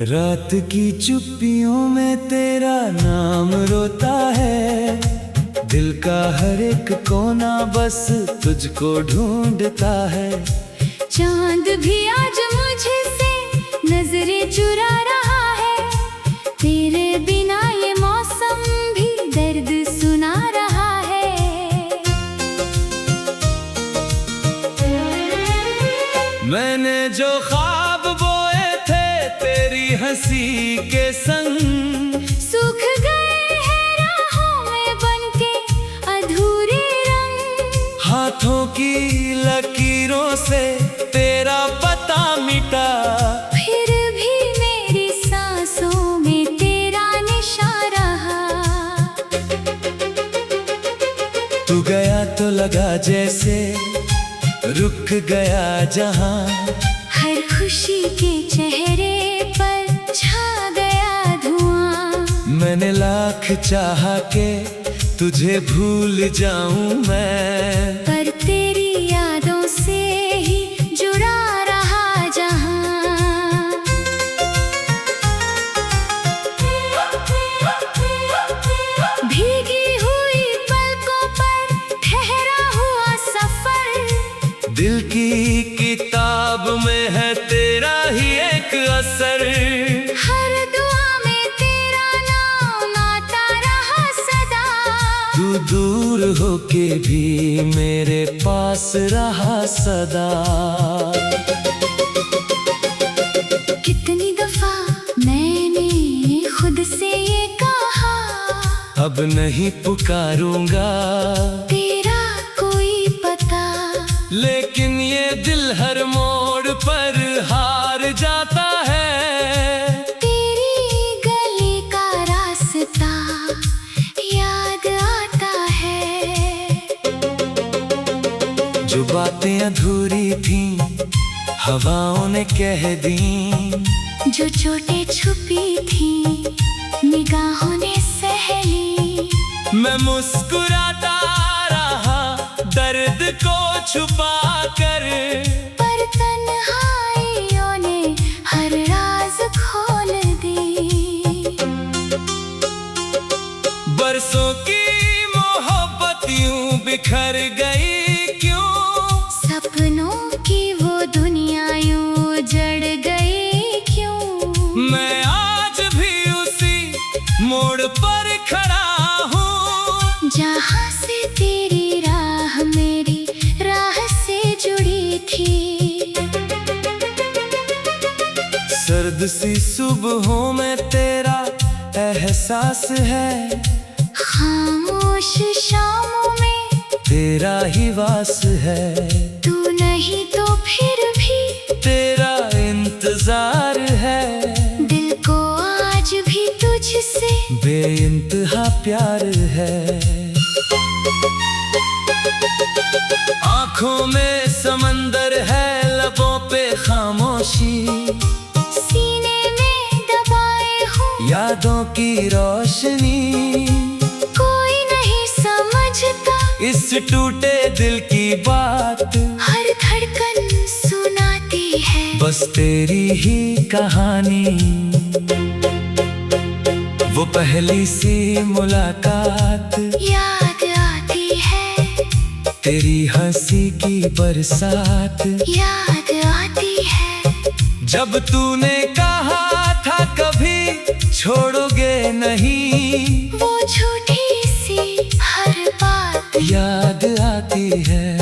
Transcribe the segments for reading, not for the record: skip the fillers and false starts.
रात की चुप्पियों में तेरा नाम रोता है। दिल का हर एक कोना बस तुझको ढूंढता है। चांद भी आज मुझसे नजरें चुरा रहा है। तेरे बिना ये मौसम भी दर्द सुना रहा है। मैंने जो ख्वाब बोए थे तेरी हंसी के संग, सूख गए हैं राहों में बनके अधूरे रंग। हाथों की लकीरों से तेरा पता मिटा, फिर भी मेरी सांसों में तेरा निशान रहा। तू गया तो लगा जैसे रुक गया जहां। हर खुशी के चेहरे पर छा गया धुआं। मैंने लाख चाहा के तुझे भूल जाऊं मैं, पर तेरी यादों से ही जुड़ा रहा जहां। भीगी हुई पलकों पर ठहरा हुआ सफर। दिल की किताब में है तेरा ही एक असर। हर दुआ में तेरा नाम आता रहा सदा। तू दूर होके भी मेरे पास रहा सदा। कितनी दफा मैंने खुद से ये कहा, अब नहीं पुकारूंगा तेरा कोई पता। लेकिन ये दिल हर मोड़ पर हार जाता है। तेरी गली का रास्ता याद आता है। जो बातें अधूरी थीं हवाओं ने कह दी, जो चोटें छुपी थी निगाहों ने सह ली। मैं मुस्कुराता रहा दर्द को छुपा कर, पर तन्हाइयों ने हर राज खोल दी। बरसों की मोहब्बत यूं बिखर गई क्यों? सपनों की वो दुनिया यूं जड़ गई क्यों? मैं आज भी उसी मोड़ पर खड़ा हूँ, जहाँ से तेरी राह मेरी राह से जुड़ी थी। सर्द सी सुबहों में तेरा एहसास है। खामोश शामों में तेरा ही वास है। तू नहीं तो फिर भी तेरा इंतजार है। दिल को आज भी तुझसे बेइंतहा प्यार है। आँखों में समंदर है लबों पे खामोशी। सीने में दबाए हूँ यादों की रोशनी। कोई नहीं समझता इस टूटे दिल की बात, हर धड़कन सुनाती है बस तेरी ही कहानी। वो पहली सी मुलाकात याद आती है। तेरी हंसी की बरसात याद आती है। जब तूने कहा था कभी छोड़ोगे नहीं, वो झूठी सी हर बात याद आती है।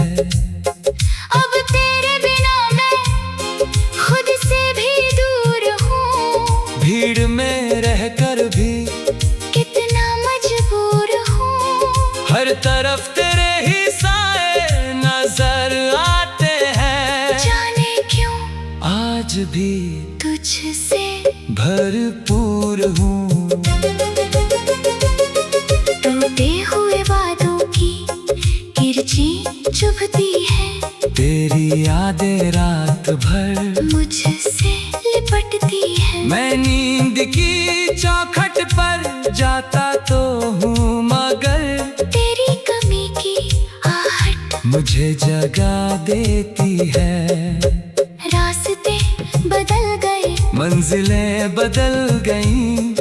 अब तेरे बिना मैं खुद से भी दूर हूँ। भीड़ में रहकर भी कितना मजबूर हूँ। हर तरफ तेरे ही साए नजर आते हैं। जाने क्यों आज भी तुझसे भरपूर हूँ। टूटे हुए वादों की किरचें चुभती है। तेरी यादें रात भर मुझसे लिपटती है। मैं नींद की चौखट पर जाता तो हूँ, मगर तेरी कमी की आहट मुझे जगा देती है। रास्ते बदल गए मंजिलें बदल गईं,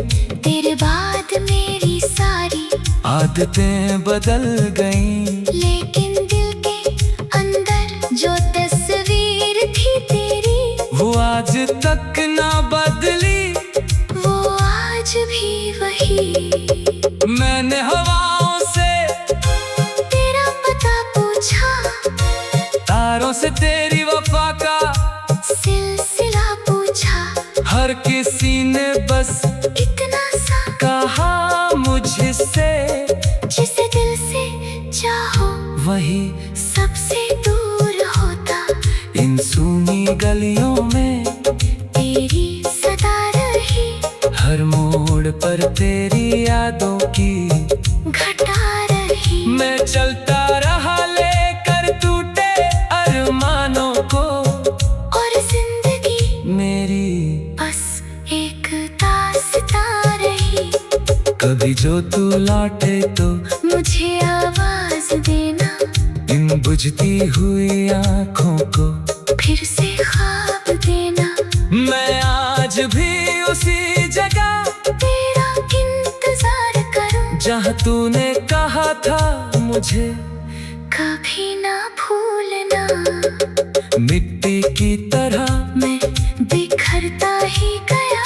तेरे बाद मेरी सारी आदतें बदल गईं, लेकिन दिल के अंदर जो तस्वीर थी तेरी, वो आज तक ना बदली। वो आज भी वही। मैंने हवाओं से तेरा पता पूछा, तारों से तेरी वफा का सिलसिला पूछा, हर किसी ने बस इतना सा कहा मुझसे, जिसे दिल से चाहो वही सबसे दूर होता। इन सूनी गलियों में तेरी सदा रही, हर मोड़ पर तेरी यादों की घटा रही। मैं चलता रहा लेकर टूटे अरमानों को, और जिंदगी मेरी बस एक दास्तां रही। कभी जो तू लौटे तो मुझे आवाज देना, इन बुझती हुई आँखों को फिर से ख्वाब देना। मैं आज भी उसी जगह तेरा इंतजार करूं, जहाँ तूने कहा था मुझे कभी ना भूलना। मिट्टी की तरह मैं बिखरता ही गया,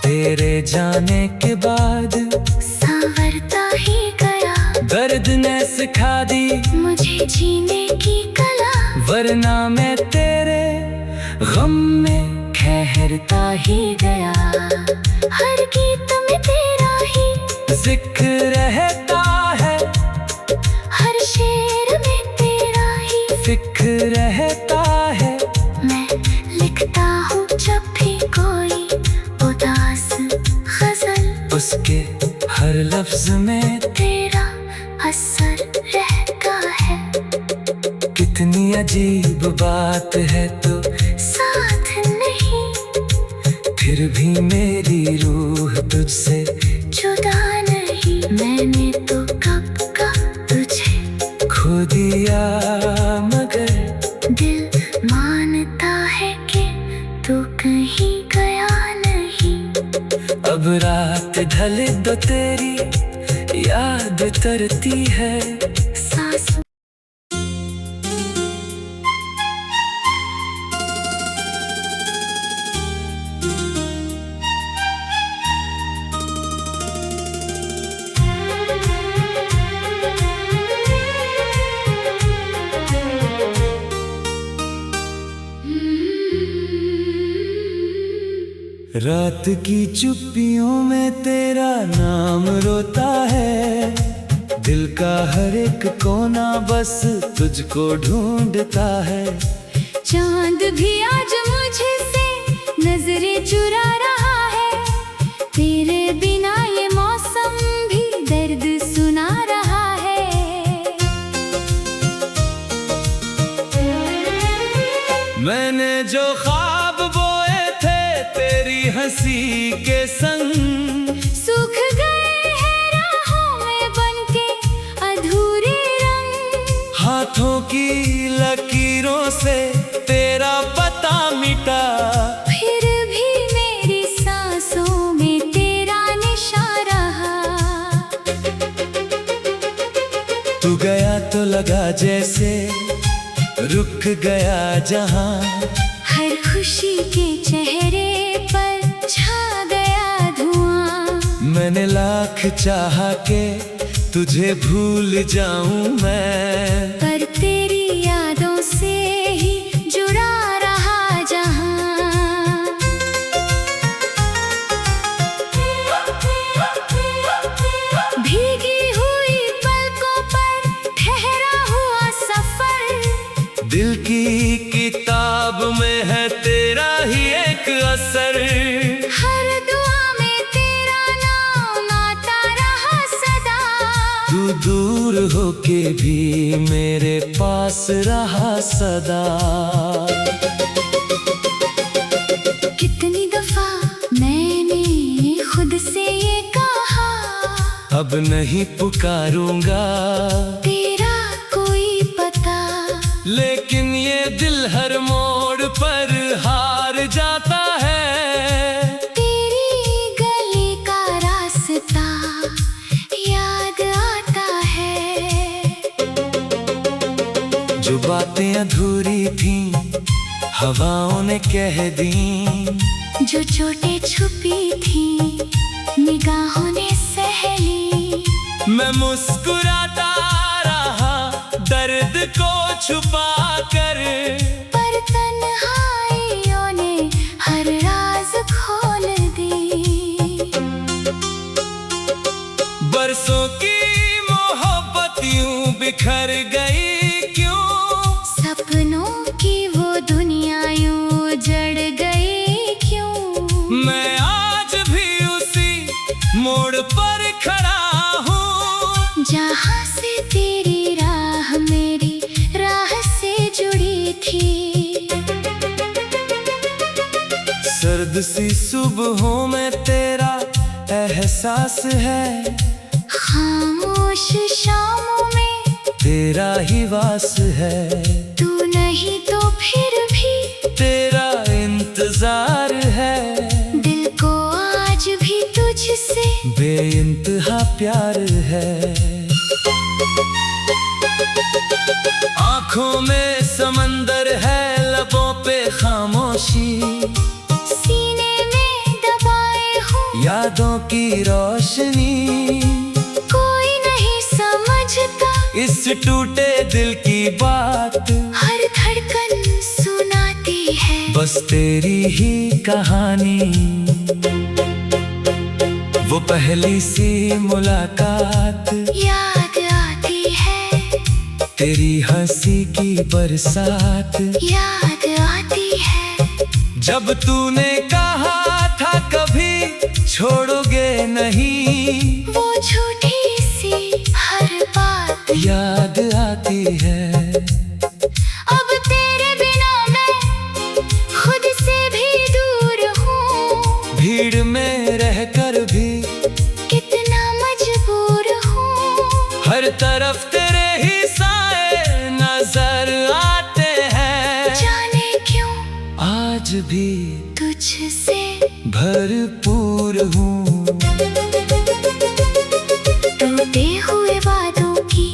तेरे जाने के बाद संवरता ही गया। दर्द ने सिखा दी मुझे जीने की कला, वरना मैं तेरे गम में ठहरता ही गया। हर गीत में तेरा ही जिक्र रहता है, हर शेर में तेरा ही फिक्र रहता है। मैं लिखता हूँ जब भी कोई उदास गजल, उसके हर लफ्ज में तेरा असर रहता है। कितनी अजीब बात है तो साथ नहीं, फिर भी मेरी रूह तुझसे जुदा नहीं। मैंने तो कब का तुझे खो दिया, मगर दिल मानता है कि तू कहीं गया नहीं। अब रात ढले तो तेरी याद तरती है। सांस रात की चुप्पियों में तेरा नाम रोता है, दिल का हर एक कोना बस तुझको ढूंढता है। चांद भी आज मुझसे नजरें चुरा रहा है, तेरे बिना ये मौसम भी दर्द सुना रहा है। मैंने जो ख्वाब बोए थे तेरी हंसी के संग, सूख गए हैं राहों में बनके अधूरे रंग। हाथों की लकीरों से तेरा पता मिटा, फिर भी मेरी सांसों में तेरा निशान रहा। तू गया तो लगा जैसे रुक गया जहां, हर खुशी के चेहरे पर छा गया धुआं। मैंने लाख चाहा के तुझे भूल जाऊं मैं, पर तेरी यादों से ही जुड़ा रहा जहां। भीगी हुई पलकों पर ठहरा हुआ सफर, दिल की किताब में है तेरा ही एक असर। हर दुआ में तेरा नाम आता रहा सदा। तू दूर होके भी मेरे पास रहा सदा। कितनी दफा मैंने खुद से ये कहा, अब नहीं पुकारूंगा तेरा कोई पता। लेकिन ये दिल हर मोड़ पर हार जाता है। जो बातें अधूरी थीं हवाओं ने कह दी, जो चोटें छुपी थी निगाहों ने सह ली। मैं मुस्कुराता रहा दर्द को छुपा कर, पर तन्हाइयों ने हर राज खोल दी। बरसों की मोहब्बत यूं बिखर गई क्यों, सपनों की वो दुनिया यूं जड़ गई क्यों। मैं आज भी उसी मोड़ पर खड़ा हूँ, जहाँ से तेरी राह मेरी राह से जुड़ी थी। सर्द सी सुबहों में तेरा एहसास है, खामोश शामों में तेरा ही वास है। तू नहीं तो फिर भी तेरा इंतजार है, दिल को आज भी तुझसे बेइंतहा प्यार है। आँखों में समंदर है, लबों पे खामोशी, सीने में दबाए हूँ यादों की रोशनी। कोई नहीं समझता इस टूटे दिल की बात, हर धड़कन सुनाती है बस तेरी ही कहानी। वो पहली सी मुलाकात याद आती है, तेरी हंसी की बरसात याद आती है। जब तूने कहा था कभी छोड़ोगे नहीं, वो झूठी सी हर बात याद आती है। अब तेरे बिना मैं खुद से भी दूर हूँ, भीड़ में रहकर भी कितना मजबूर हूँ। हर तरफ तेरे ही साए नजर आते हैं, जाने क्यों आज भी तुझसे भरपूर हूँ। टूटे हुए वादों की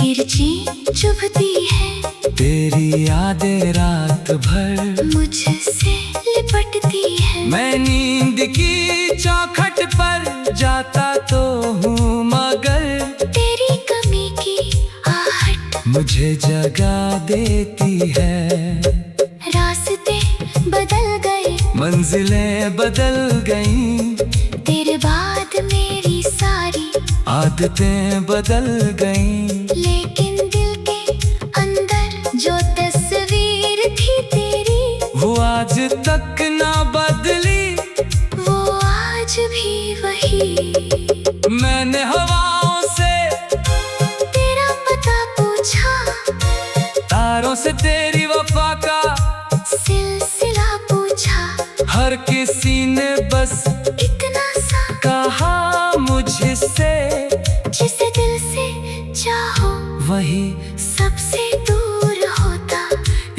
किरचें चुभती है, तेरी यादें रात भर मुझसे लिपटती है। मैं नींद की चौखट पर जाता तो हूँ, मगर तेरी कमी की आहट मुझे जगा देती है। रास्ते बदल गए, मंजिलें बदल गईं, तेरे बाद मेरी सारी आदतें बदल गईं, लेकिन दिल के अंदर जो तस्वीर थी तेरी, वो आज तक ना बदली। वो आज भी वही। मैंने हवाओं से तेरा पता पूछा, तारों से तेरी वफा का सिलसिला पूछा, हर किसी ने बस इतना सा कहा मुझसे, जिसे दिल से चाहो वही सबसे दूर होता।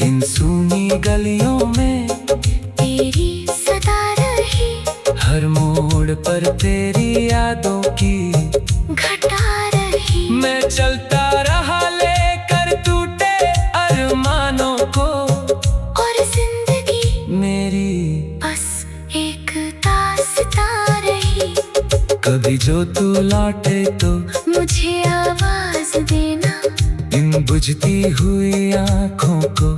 इन सूनी गलियों में तेरी सदा रही, हर मोड़ पर तेरी यादों की घटा रही। मैं चलता रहा लेकर टूटे अरमानों को, और जिंदगी मेरी बस एक दास्तां रही। कभी जो तू लौटे तो मुझे आवाज देना, इन बुझती हुई आँखों को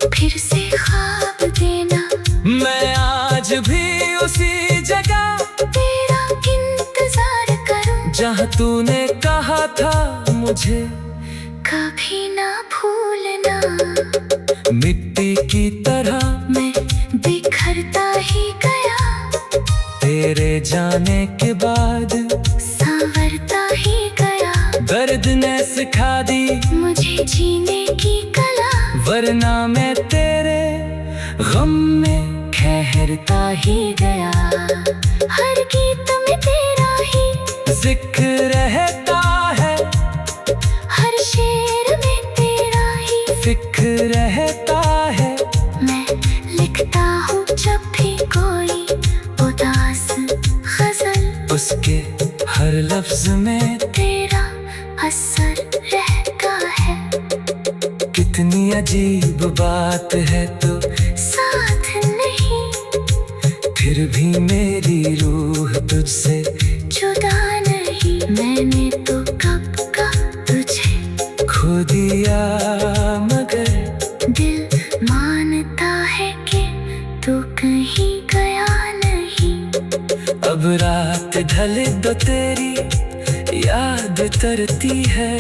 फिर से ख्वाब देना। मैं आज भी उसी जगह तेरा इंतजार करूं, जहाँ तूने कहा था मुझे कभी ना भूलना। मिट्टी की तरह मैं बिखरता ही गया, तेरे जाने के बाद संवरता ही गया। दर्द ने सिखा दी मुझे जीने की कला, वरना मैं तेरे गम में ठहरता ही गया। हर गीत में तेरा ही जिक्र रहता है, हर शेर में तेरा ही फिक्र रहता है। मैं लिखता हूँ जब भी कोई उदास गजल, उसके हर लफ्ज में तेरा असर रहता है। कितनी अजीब बात है तो साथ नहीं, फिर भी मेरी रूह तुझसे जुदा नहीं। मैंने तो कब का तुझे खो दिया, मगर दिल मानता है कि तू कहीं गया नहीं। अब रात ढले तो तेरी याद तरती है।